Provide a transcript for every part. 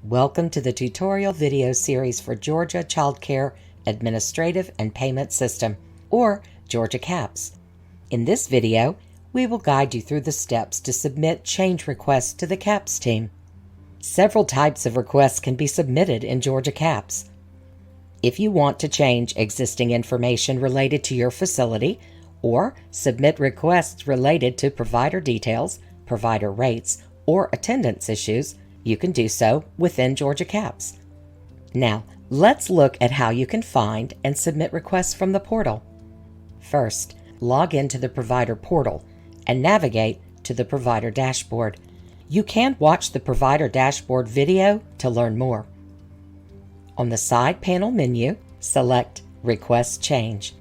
Welcome to the tutorial video series for Georgia Child Care Administrative and Payment System, or Georgia GACAPS. In this video, we will guide you through the steps to submit change requests to the GACAPS team. Several types of requests can be submitted in Georgia GACAPS. If you want to change existing information related to your facility or submit requests related to provider details, provider rates, or attendance issues, you can do so within Georgia GACAPS. Now, let's look at how you can find and submit requests from the portal. First, log into the provider portal and navigate to the provider dashboard. You can watch the provider dashboard video to learn more. On the side panel menu, select Request Change.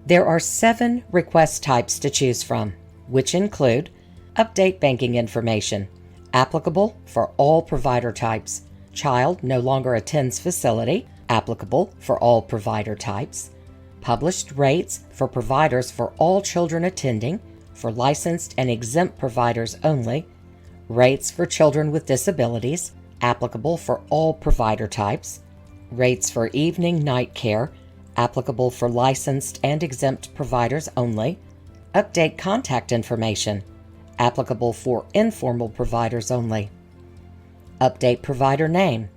There are 7 request types to choose from, which include Update banking information, applicable for all provider types. Child no longer attends facility, applicable for all provider types. Published rates for providers for all children attending, for licensed and exempt providers only. Rates for children with disabilities, applicable for all provider types. Rates for evening night care, applicable for licensed and exempt providers only. Update contact information, applicable for informal providers only. Update provider name,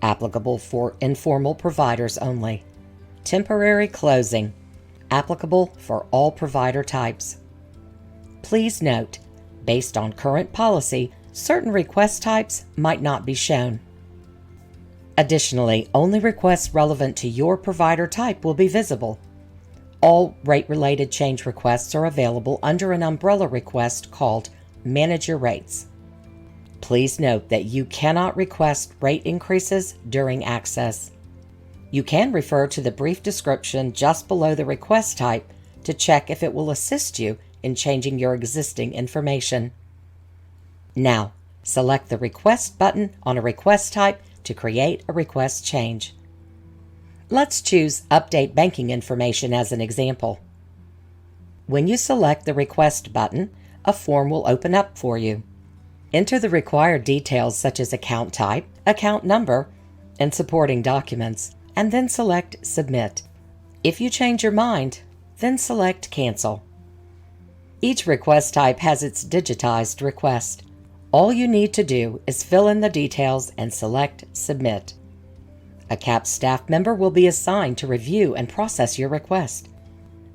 applicable for informal providers only. Temporary closing, applicable for all provider types. Please note, based on current policy, certain request types might not be shown. Additionally, only requests relevant to your provider type will be visible. All rate-related change requests are available under an umbrella request called Manage Your Rates. Please note that you cannot request rate increases during access. You can refer to the brief description just below the request type to check if it will assist you in changing your existing information. Now, select the Request button on a request type to create a request change. Let's choose Update banking information as an example. When you select the Request button, a form will open up for you. Enter the required details such as account type, account number, and supporting documents, and then select Submit. If you change your mind, then select Cancel. Each request type has its digitized request. All you need to do is fill in the details and select Submit. A GACAPS staff member will be assigned to review and process your request.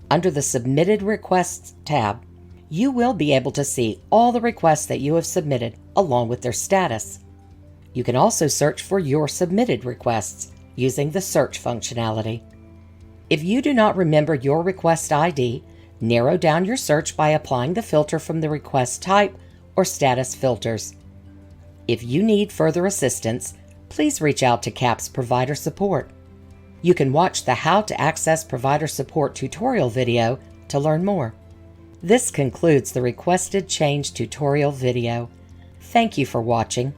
Under the Submitted Requests tab, you will be able to see all the requests that you have submitted along with their status. You can also search for your submitted requests using the search functionality. If you do not remember your request ID, narrow down your search by applying the filter from the request type or status filters. If you need further assistance, please reach out to GACAPS Provider Support. You can watch the How to Access Provider Support tutorial video to learn more. This concludes the requested change tutorial video. Thank you for watching.